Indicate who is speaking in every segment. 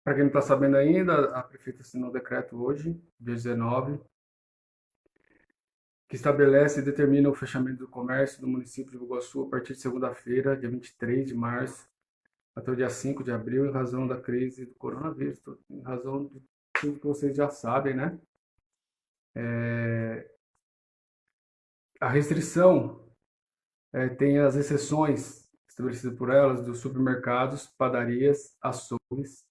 Speaker 1: Para quem não está sabendo ainda, a prefeita assinou o decreto hoje, dia 19, que estabelece e determina o fechamento do comércio do município de Iguaçu a partir de segunda-feira, dia 23 de março, até o dia 5 de abril, em razão da crise do coronavírus, em razão de tudo que vocês já sabem, né? A restrição tem as exceções estabelecidas por elas dos supermercados, padarias, açougues,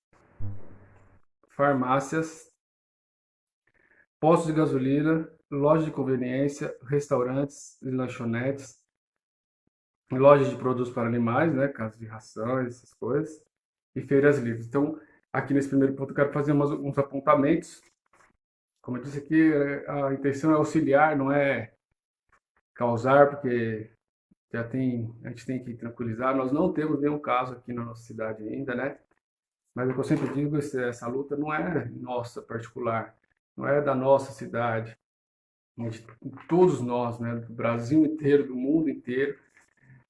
Speaker 1: farmácias, postos de gasolina, lojas de conveniência, restaurantes e lanchonetes, lojas de produtos para animais, né, casas de ração, essas coisas, e feiras livres. Então, aqui nesse primeiro ponto, eu quero fazer uns apontamentos. Como eu disse aqui, a intenção é auxiliar, não é causar, porque a gente tem que tranquilizar. Nós não temos nenhum caso aqui na nossa cidade ainda, né? Mas é o que eu sempre digo, essa luta não é nossa particular, não é da nossa cidade, de todos nós, né? Do Brasil inteiro, do mundo inteiro.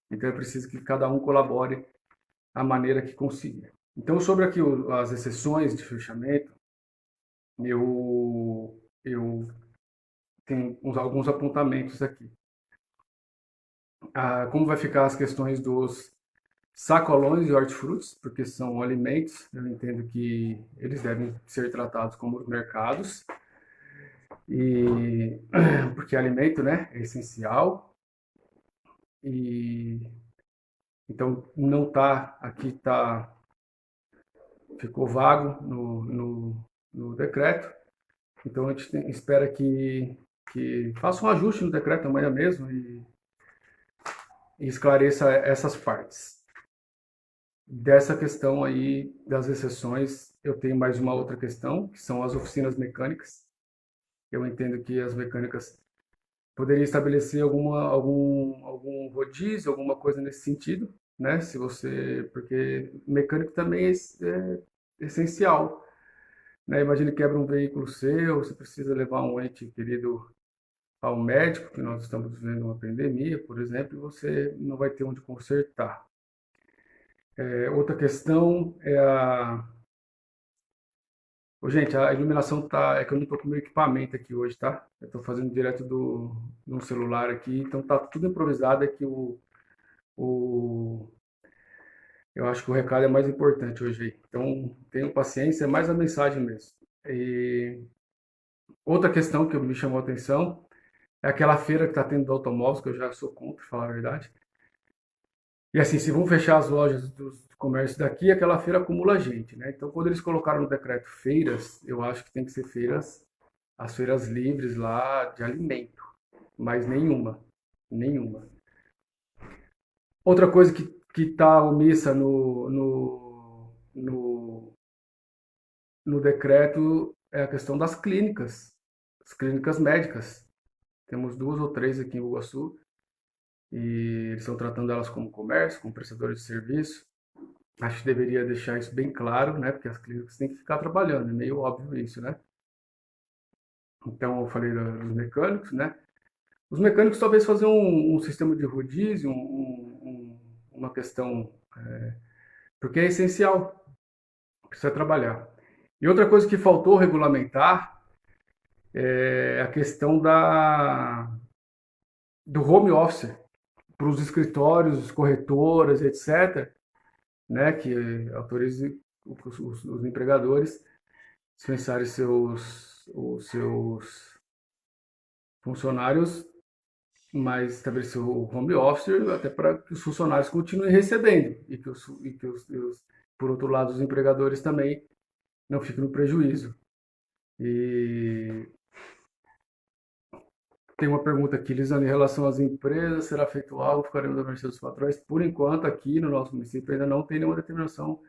Speaker 1: Então é preciso que cada um colabore da maneira que consiga. Então, sobre aqui as exceções de fechamento, eu tenho alguns apontamentos aqui. Como vai ficar as questões dos sacolões e hortifrutis, porque são alimentos, eu entendo que eles devem ser tratados como os mercados, e porque alimento, né, é essencial, e então não tá, aqui tá, ficou vago no decreto, então a gente espera que faça um ajuste no decreto amanhã mesmo e esclareça essas partes. Dessa questão aí das exceções, eu tenho mais uma outra questão, que são as oficinas mecânicas. Eu entendo que as mecânicas poderiam estabelecer algum rodízio, alguma coisa nesse sentido, né? Se você, porque mecânico também é essencial, né? Imagine que quebra um veículo seu, você precisa levar um ente querido ao médico, que nós estamos vivendo uma pandemia, por exemplo, e você não vai ter onde consertar. Outra questão é Ô, gente, a iluminação tá. É que eu não tô com meu equipamento aqui hoje, tá? Eu tô fazendo direto de um celular aqui, então tá tudo improvisado. É que o. Eu acho que o recado é mais importante hoje aí. Então, tenham paciência, é mais a mensagem mesmo. E outra questão que me chamou a atenção é aquela feira que tá tendo do automóveis, que eu já sou contra, pra falar a verdade. E assim, se vão fechar as lojas dos comércios daqui, aquela feira acumula gente, né? Então, quando eles colocaram no decreto feiras, eu acho que tem que ser feiras, as feiras livres lá de alimento, mas nenhuma. Outra coisa que está omissa no decreto é a questão das clínicas, as clínicas médicas. Temos duas ou três aqui em Iguaçu e eles estão tratando elas como comércio, como prestadores de serviço. Acho que deveria deixar isso bem claro, né? Porque as clínicas têm que ficar trabalhando, é meio óbvio isso, né? Então, eu falei dos mecânicos, né? Os mecânicos talvez fazer um sistema de rodízio, uma questão, porque é essencial, precisa trabalhar. E outra coisa que faltou regulamentar é a questão do home office para os escritórios, corretoras, etc., né, que autorize os empregadores dispensarem os seus funcionários, mas estabelecer o home office até para que os funcionários continuem recebendo por outro lado, os empregadores também não fiquem no prejuízo. E tem uma pergunta aqui, Lisandro, em relação às empresas, será feito algo, ficaremos à mercê dos patrões? Por enquanto, aqui no nosso município ainda não tem nenhuma determinação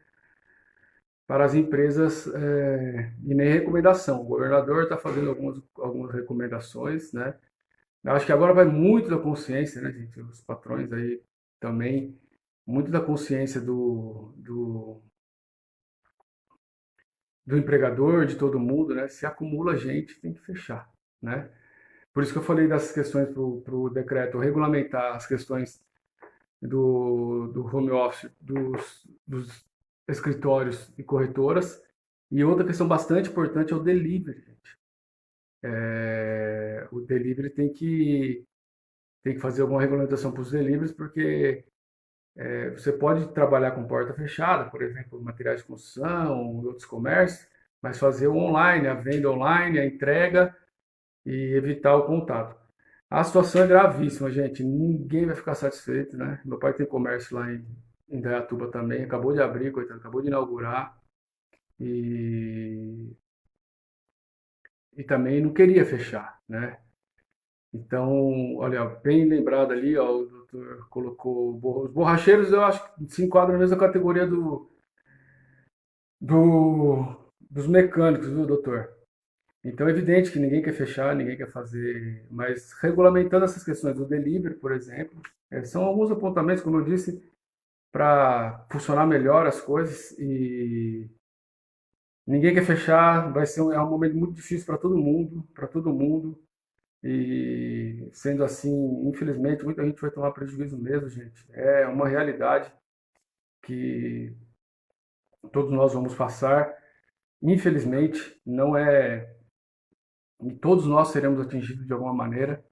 Speaker 1: para as empresas e nem recomendação. O governador está fazendo algumas recomendações, né? Eu acho que agora vai muito da consciência, né, gente? Os patrões aí também, muito da consciência do empregador, de todo mundo, né? Se acumula gente, tem que fechar, né? Por isso que eu falei dessas questões para o decreto regulamentar as questões do home office escritórios e corretoras. E outra questão bastante importante é o delivery, gente. O delivery tem que fazer alguma regulamentação para os deliveries, porque você pode trabalhar com porta fechada, por exemplo, materiais de construção, outros comércios, mas fazer o online, a venda online, a entrega e evitar o contato. A situação é gravíssima, gente. Ninguém vai ficar satisfeito, né? Meu pai tem comércio lá em Dayatuba também, acabou de abrir, coitado, acabou de inaugurar e, e também não queria fechar, né? Então, olha, bem lembrado ali, ó, o doutor colocou os borracheiros, eu acho que se enquadram na mesma categoria dos mecânicos, viu, doutor? Então é evidente que ninguém quer fechar, ninguém quer fazer, mas regulamentando essas questões do delivery, por exemplo, são alguns apontamentos, como eu disse, para funcionar melhor as coisas e ninguém quer fechar, é um momento muito difícil para todo mundo, e sendo assim, infelizmente, muita gente vai tomar prejuízo mesmo, gente. É uma realidade que todos nós vamos passar. Infelizmente, não é, e todos nós seremos atingidos de alguma maneira.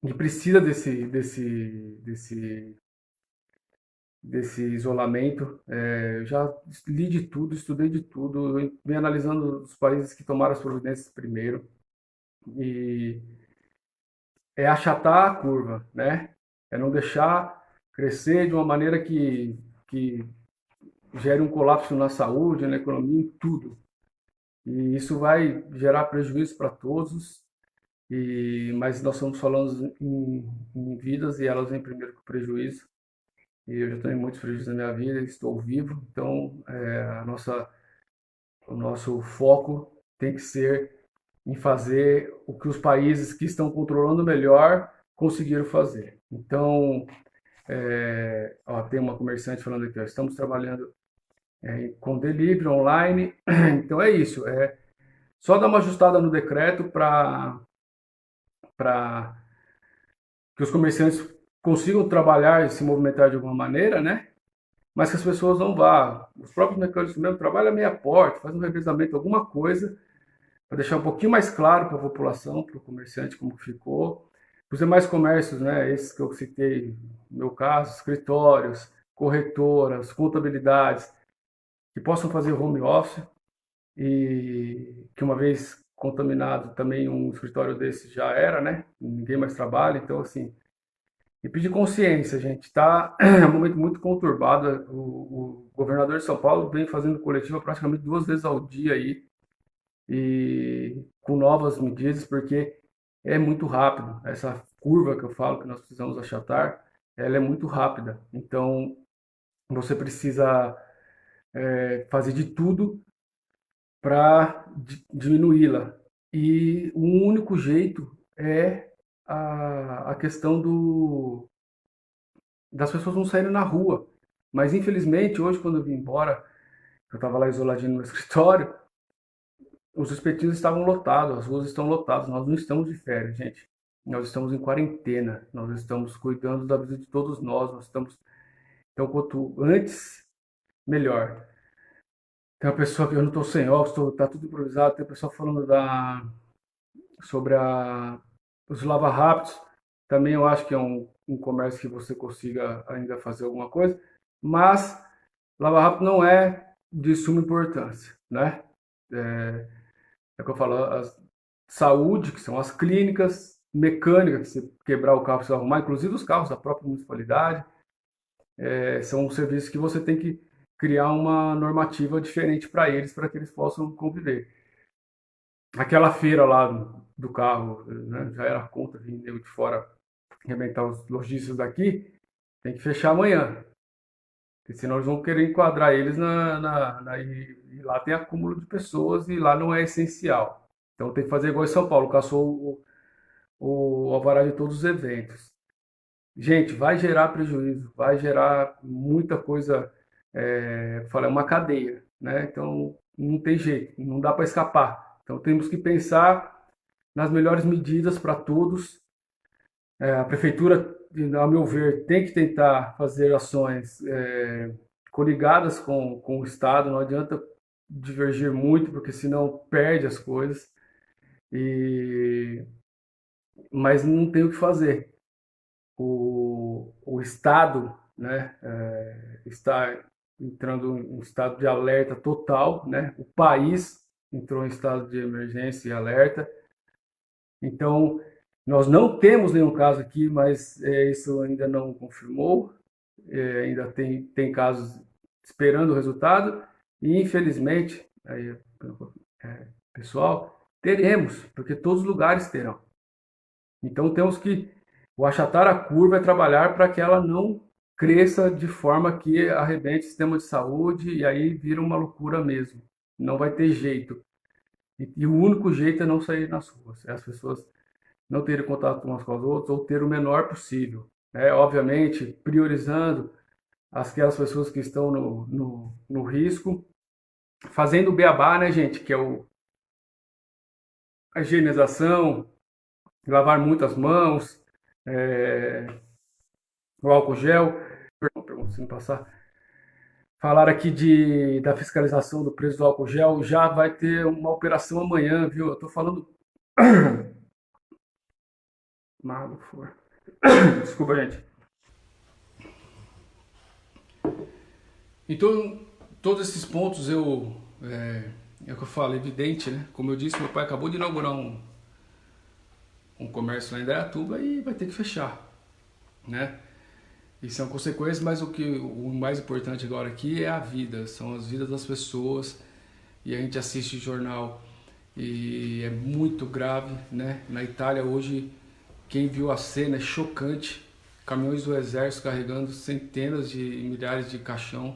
Speaker 1: E precisa desse isolamento. Eu já li de tudo, estudei de tudo, eu venho analisando os países que tomaram as providências primeiro e é achatar a curva, né? É não deixar crescer de uma maneira que gere um colapso na saúde, na economia, em tudo. E isso vai gerar prejuízo para todos, mas nós estamos falando em vidas e elas vêm primeiro com prejuízo. E eu já tenho muitos prejuízos na minha vida, estou vivo, então o nosso foco tem que ser em fazer o que os países que estão controlando melhor conseguiram fazer. Então, ó, tem uma comerciante falando aqui, ó, estamos trabalhando com delivery online, então é isso, só dar uma ajustada no decreto para que os comerciantes consigam trabalhar e se movimentar de alguma maneira, né? Mas que as pessoas não vá. Os próprios mecânicos mesmo trabalham a meia porta, fazem um revezamento, alguma coisa, para deixar um pouquinho mais claro para a população, para o comerciante, como ficou. Os demais comércios, né, esses que eu citei, no meu caso, escritórios, corretoras, contabilidades, que possam fazer home office e que uma vez contaminado também um escritório desse já era, né? Ninguém mais trabalha, então assim, e pedir consciência, gente, tá? É um momento muito conturbado. O governador de São Paulo vem fazendo coletiva praticamente 2 vezes ao dia aí e com novas medidas, porque é muito rápido. Essa curva que eu falo que nós precisamos achatar, ela é muito rápida. Então, você precisa fazer de tudo para diminuí-la. E o único jeito é a questão das pessoas não saírem na rua. Mas infelizmente, hoje, quando eu vim embora, eu estava lá isoladinho no meu escritório, os espetinhos estavam lotados, as ruas estão lotadas. Nós não estamos de férias, gente. Nós estamos em quarentena, nós estamos cuidando da vida de todos nós estamos. Então, quanto antes, melhor. Tem uma pessoa que eu não estou sem óculos, tá tudo improvisado. Tem uma pessoa falando sobre os lava-rápidos. Também eu acho que é um comércio que você consiga ainda fazer alguma coisa, mas lava rápido não é de suma importância, né? É, é o que eu falo, saúde, que são as clínicas, mecânica, que se quebrar o carro, você vai arrumar, inclusive os carros da própria municipalidade, são serviços que você tem que criar uma normativa diferente para que eles possam conviver. Aquela feira lá do carro, né, já era conta vir nego de fora arrebentar os lojistas daqui, tem que fechar amanhã. Porque senão eles vão querer enquadrar eles e lá tem acúmulo de pessoas e lá não é essencial. Então tem que fazer igual em São Paulo, caçou o alvará de todos os eventos. Gente, vai gerar prejuízo, vai gerar muita coisa, é uma cadeia, né? Então não tem jeito, não dá para escapar. Então temos que pensar nas melhores medidas para todos. A prefeitura, ao meu ver, tem que tentar fazer ações coligadas com o Estado, não adianta divergir muito, porque senão perde as coisas, e, mas não tem o que fazer. O Estado, né, está entrando em um estado de alerta total, né? O país entrou em estado de emergência e alerta. Então, nós não temos nenhum caso aqui, mas isso ainda não confirmou. Ainda tem casos esperando o resultado. E, infelizmente, aí, pessoal, teremos, porque todos os lugares terão. Então, temos que o achatar a curva é trabalhar para que ela não cresça de forma que arrebente o sistema de saúde e aí vira uma loucura mesmo. Não vai ter jeito. E o único jeito é não sair nas ruas. É as pessoas não terem contato umas com as outras ou ter o menor possível. Obviamente, priorizando aquelas pessoas que estão no risco, fazendo o beabá, né, gente, que é a higienização, lavar muitas mãos, o álcool gel. Perdão, se me passar. Falar aqui da fiscalização do preço do álcool gel, já vai ter uma operação amanhã, viu? Eu tô falando. Mago for. Desculpa, gente. Então, todos esses pontos é o que eu falo, é evidente, né? Como eu disse, meu pai acabou de inaugurar um comércio lá em Indaiatuba e vai ter que fechar, né? E são consequências, mas o mais importante agora aqui é a vida, são as vidas das pessoas. E a gente assiste jornal e é muito grave, né? Na Itália hoje, quem viu a cena é chocante, caminhões do exército carregando centenas de milhares de caixões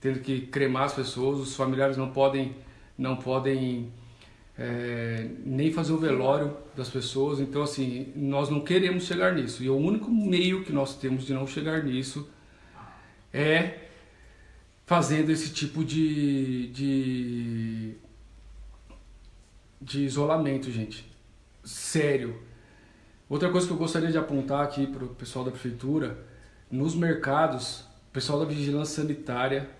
Speaker 1: tendo que cremar as pessoas, os familiares não podem nem fazer o velório das pessoas. Então, assim, nós não queremos chegar nisso. E o único meio que nós temos de não chegar nisso é fazendo esse tipo de isolamento, gente. Sério. Outra coisa que eu gostaria de apontar aqui para o pessoal da prefeitura, nos mercados, o pessoal da vigilância sanitária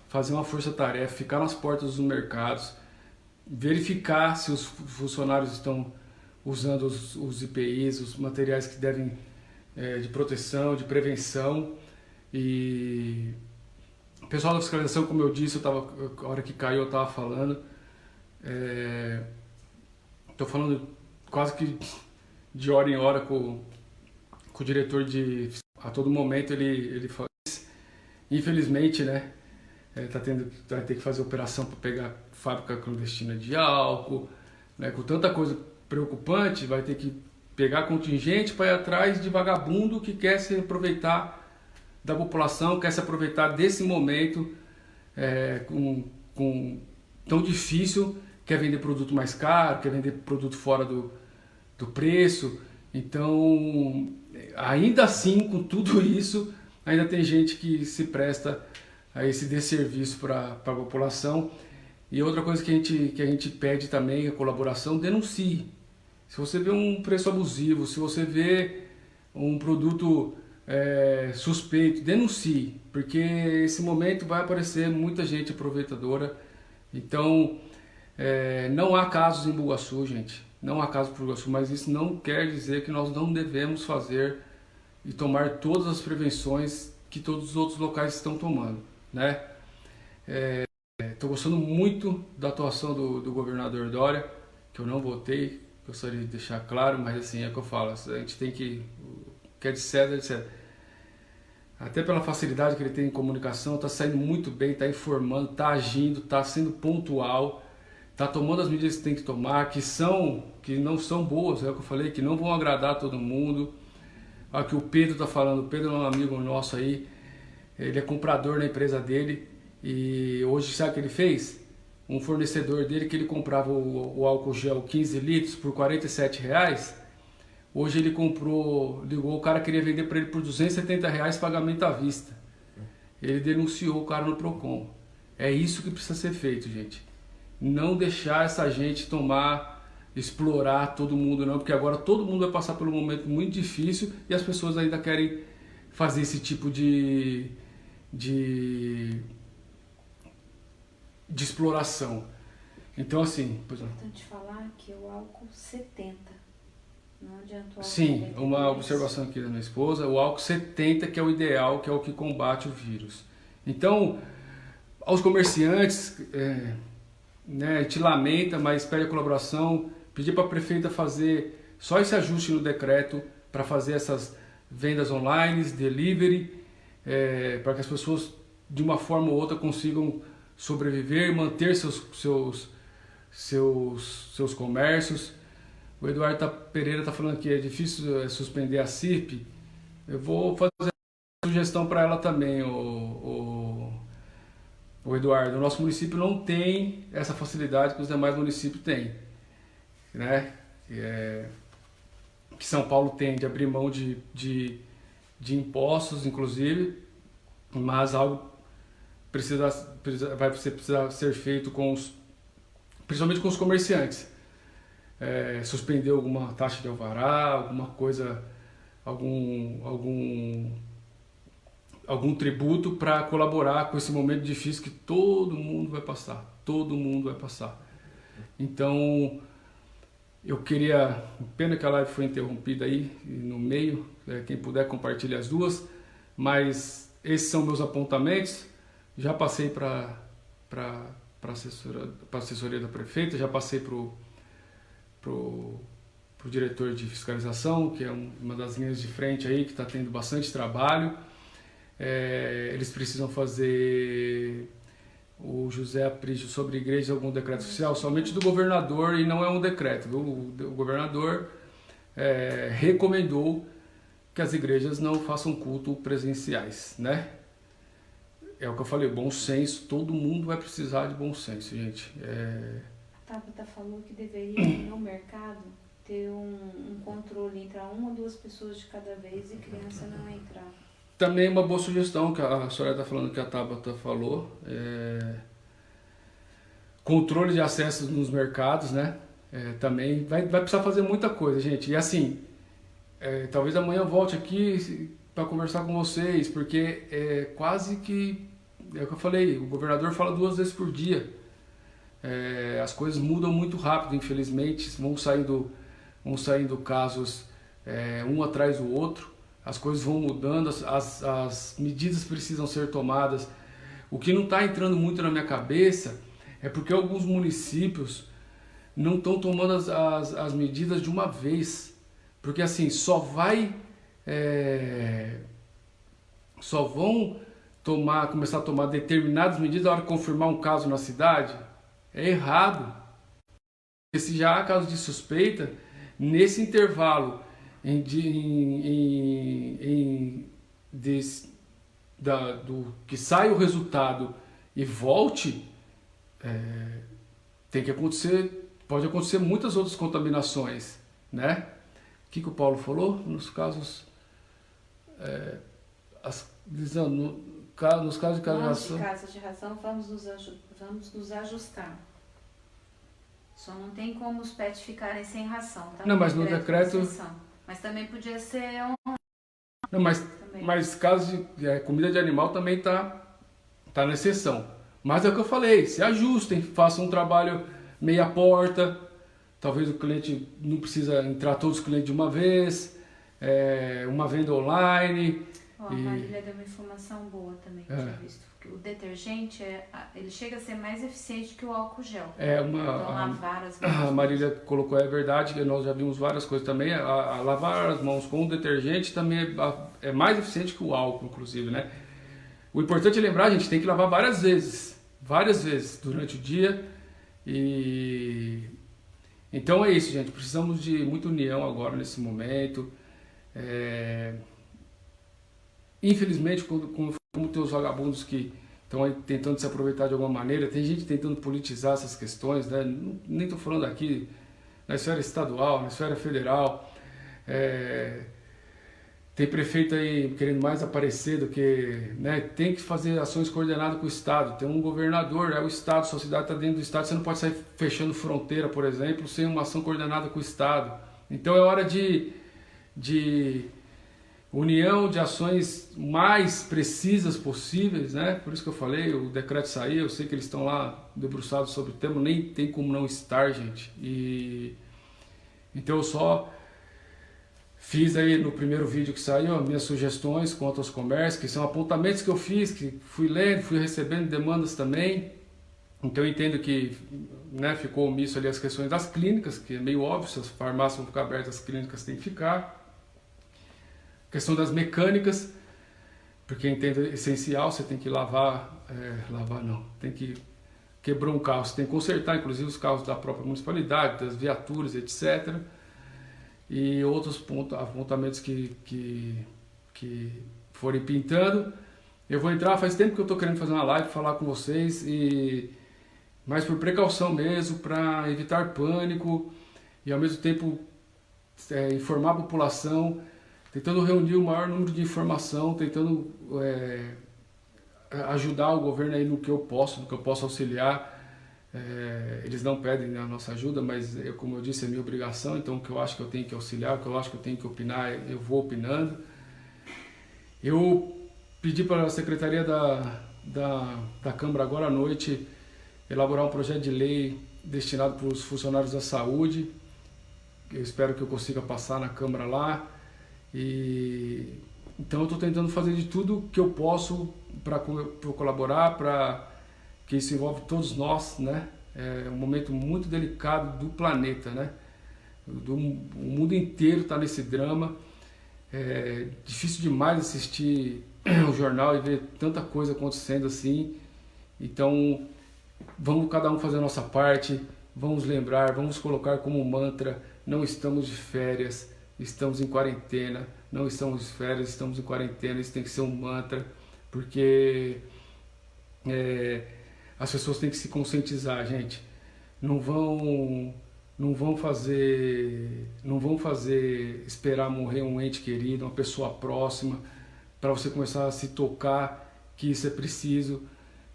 Speaker 1: fazer uma força-tarefa, ficar nas portas dos mercados, verificar se os funcionários estão usando os EPIs, os materiais que devem de proteção, de prevenção. E o pessoal da fiscalização, como eu disse, a hora que caiu eu estava falando, estou falando quase que de hora em hora com o diretor a todo momento ele faz. Infelizmente, né, vai ter que fazer operação para pegar fábrica clandestina de álcool, né, com tanta coisa preocupante, vai ter que pegar contingente para ir atrás de vagabundo que quer se aproveitar da população, quer se aproveitar desse momento tão difícil, quer vender produto mais caro, quer vender produto fora do preço. Então, ainda assim, com tudo isso, ainda tem gente que se presta a esse desserviço para a população. E outra coisa que a gente pede também é a colaboração, denuncie. Se você vê um preço abusivo, se você vê um produto suspeito, denuncie, porque esse momento vai aparecer muita gente aproveitadora. Então, não há casos em Bugaçu, gente, não há casos em Bugaçu, mas isso não quer dizer que nós não devemos fazer e tomar todas as prevenções que todos os outros locais estão tomando, né? Estou gostando muito da atuação do governador Dória, que eu não votei, gostaria de deixar claro, mas assim, é o que eu falo, a gente tem que é de César, etc. Até pela facilidade que ele tem em comunicação, está saindo muito bem, está informando, está agindo, está sendo pontual, está tomando as medidas que tem que tomar, que não são boas, é o que eu falei, que não vão agradar todo mundo. Olha que o Pedro está falando, o Pedro é um amigo nosso aí, ele é comprador na empresa dele, e hoje sabe o que ele fez? Um fornecedor dele que ele comprava o álcool gel 15 litros por R$47, hoje ele ligou, o cara queria vender para ele por R$270 pagamento à vista. Ele denunciou o cara no Procon. É isso que precisa ser feito, gente. Não deixar essa gente explorar todo mundo não, porque agora todo mundo vai passar por um momento muito difícil e as pessoas ainda querem fazer esse tipo de de, de exploração. Então, assim...
Speaker 2: É importante falar que o álcool 70, não adianta o álcool
Speaker 1: Sim,
Speaker 2: 92.
Speaker 1: uma observação aqui da minha esposa, o álcool 70 que é o ideal, que é o que combate o vírus. Então, aos comerciantes, né, a gente lamenta, mas pede a colaboração, pedir para a prefeita fazer só esse ajuste no decreto para fazer essas vendas online, delivery, para que as pessoas de uma forma ou outra consigam sobreviver, manter seus comércios. O Eduardo Pereira está falando que é difícil suspender a CIP. Eu vou fazer uma sugestão para ela também, o Eduardo. O nosso município não tem essa facilidade que os demais municípios têm, né? Que São Paulo tem de abrir mão de impostos, inclusive, mas algo vai precisar ser feito principalmente com os comerciantes. Suspender alguma taxa de alvará, alguma coisa, algum tributo para colaborar com esse momento difícil que todo mundo vai passar. Então, eu queria, pena que a live foi interrompida aí no meio, quem puder compartilhar as duas, mas esses são meus apontamentos. Já passei para a assessoria da prefeita, já passei para o diretor de fiscalização, que é uma das linhas de frente aí, que está tendo bastante trabalho. Eles precisam fazer o José Aprígio sobre igreja algum decreto oficial, somente do governador, e não é um decreto. O governador recomendou que as igrejas não façam culto presenciais, né? É o que eu falei, bom senso, todo mundo vai precisar de bom senso, gente.
Speaker 2: A Tabata falou que deveria, no mercado, ter um controle, entrar uma ou duas pessoas de cada vez e criança não entrar.
Speaker 1: Também uma boa sugestão que a Soraya está falando, que a Tabata falou, controle de acesso nos mercados, né? Também vai precisar fazer muita coisa, gente. E assim, talvez amanhã eu volte aqui para conversar com vocês, porque quase que, é o que eu falei, o governador fala 2 vezes por dia. As coisas mudam muito rápido, infelizmente, vão saindo casos um atrás do outro, as coisas vão mudando, as medidas precisam ser tomadas. O que não está entrando muito na minha cabeça é porque alguns municípios não estão tomando as medidas de uma vez, porque assim, só vão começar a tomar determinadas medidas na hora de confirmar um caso na cidade. É errado. Porque se já há caso de suspeita, nesse intervalo que sai o resultado e volte, pode acontecer muitas outras contaminações, né? O que o Paulo falou? Nos casos nos casos de
Speaker 2: casas de ração, vamos nos ajustar. Só não tem como os pets ficarem sem ração, tá?
Speaker 1: Não, mas no decreto...
Speaker 2: Mas também podia ser
Speaker 1: Não, mas casos de comida de animal também tá na exceção. Mas é o que eu falei, se ajustem, façam um trabalho meia porta, talvez o cliente não precisa entrar todos os clientes de uma vez, uma venda online.
Speaker 2: A Marília deu uma informação boa também, que eu tinha visto. Que o detergente, ele chega a ser mais eficiente que o álcool gel. Então, lavar as mãos.
Speaker 1: A Marília colocou, é verdade, que nós já vimos várias coisas também. A lavar as mãos com o detergente também é mais eficiente que o álcool, inclusive, né? O importante é lembrar, a gente tem que lavar várias vezes durante o dia. Então é isso, gente. Precisamos de muita união agora nesse momento. Infelizmente, como tem os vagabundos que estão aí tentando se aproveitar de alguma maneira, tem gente tentando politizar essas questões, né? Nem estou falando aqui na esfera estadual, na esfera federal. Tem prefeito aí querendo mais aparecer do que... né? Tem que fazer ações coordenadas com o Estado. Tem um governador, o Estado, sua cidade está dentro do Estado, você não pode sair fechando fronteira, por exemplo, sem uma ação coordenada com o Estado. Então é hora de união de ações mais precisas possíveis, né? Por isso que eu falei, o decreto saiu, eu sei que eles estão lá debruçados sobre o tema, nem tem como não estar, gente. Então eu só fiz aí no primeiro vídeo que saiu as minhas sugestões quanto aos comércios, que são apontamentos que eu fiz, que fui lendo, fui recebendo demandas também. Então eu entendo que, né, ficou omisso ali as questões das clínicas, que é meio óbvio, se as farmácias vão ficar abertas, as clínicas têm que ficar. Questão das mecânicas, porque eu entendo essencial, você tem que tem que quebrar um carro, você tem que consertar, inclusive os carros da própria municipalidade, das viaturas, etc. E outros apontamentos que forem pintando. Eu vou entrar, faz tempo que eu estou querendo fazer uma live, falar com vocês, mas por precaução mesmo, para evitar pânico e ao mesmo tempo informar a população, tentando reunir o maior número de informação, tentando ajudar o governo aí no que eu posso auxiliar. Eles não pedem a nossa ajuda, mas como eu disse, é minha obrigação, então o que eu acho que eu tenho que auxiliar, o que eu acho que eu tenho que opinar, eu vou opinando. Eu pedi para a Secretaria da Câmara agora à noite elaborar um projeto de lei destinado para os funcionários da saúde. Eu espero que eu consiga passar na Câmara lá. Então eu estou tentando fazer de tudo que eu posso para colaborar, que isso envolve todos nós, né? É um momento muito delicado do planeta, né? O mundo inteiro está nesse drama. É difícil demais assistir o jornal e ver tanta coisa acontecendo assim. Então vamos cada um fazer a nossa parte, vamos lembrar, vamos colocar como mantra: não estamos de férias, estamos em quarentena. Não estamos de férias, estamos em quarentena. Isso tem que ser um mantra, porque as pessoas têm que se conscientizar, gente. Não vão fazer esperar morrer um ente querido, uma pessoa próxima, para você começar a se tocar que isso é preciso,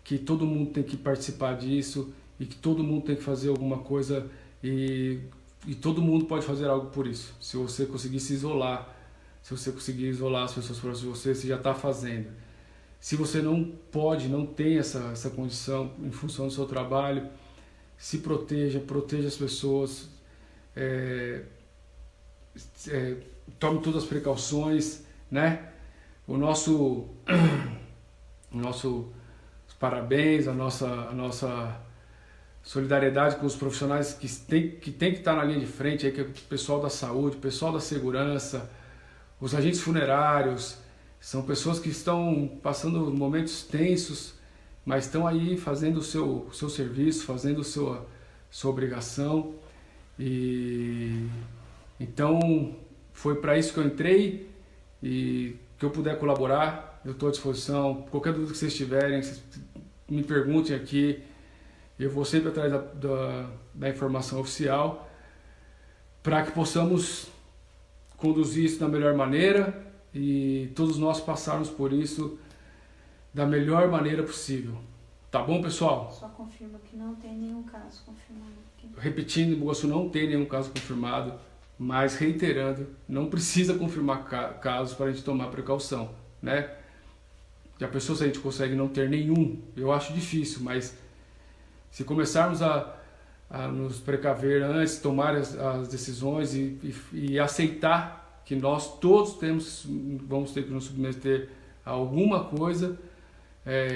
Speaker 1: que todo mundo tem que participar disso e que todo mundo tem que fazer alguma coisa e todo mundo pode fazer algo por isso. Se você conseguir se isolar, se você conseguir isolar as pessoas próximas de você já está fazendo. Se você não pode, não tem essa condição em função do seu trabalho, se proteja as pessoas, tome todas as precauções, né? Os parabéns, a nossa solidariedade com os profissionais que tem que estar na linha de frente, aí, que é o pessoal da saúde, o pessoal da segurança, os agentes funerários. São pessoas que estão passando momentos tensos, mas estão aí fazendo o seu serviço, fazendo a sua obrigação. Então foi para isso que eu entrei, e que eu puder colaborar, eu estou à disposição. Qualquer dúvida que vocês tiverem, me perguntem aqui. Eu vou sempre atrás da informação oficial para que possamos conduzir isso da melhor maneira e todos nós passarmos por isso da melhor maneira possível. Tá bom, pessoal?
Speaker 2: Só confirma que não tem nenhum caso confirmado aqui.
Speaker 1: Repetindo, em Iguaçu não tem nenhum caso confirmado, mas reiterando, não precisa confirmar casos para a gente tomar precaução, né? Já pensou se a gente consegue não ter nenhum? Eu acho difícil, mas se começarmos a nos precaver antes, tomar as decisões e aceitar que nós todos vamos ter que nos submeter a alguma coisa,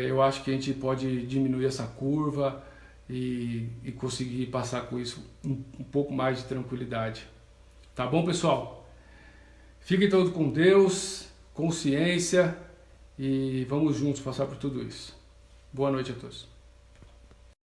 Speaker 1: eu acho que a gente pode diminuir essa curva e conseguir passar com isso um pouco mais de tranquilidade. Tá bom, pessoal? Fiquem todos com Deus, consciência, e vamos juntos passar por tudo isso. Boa noite a todos.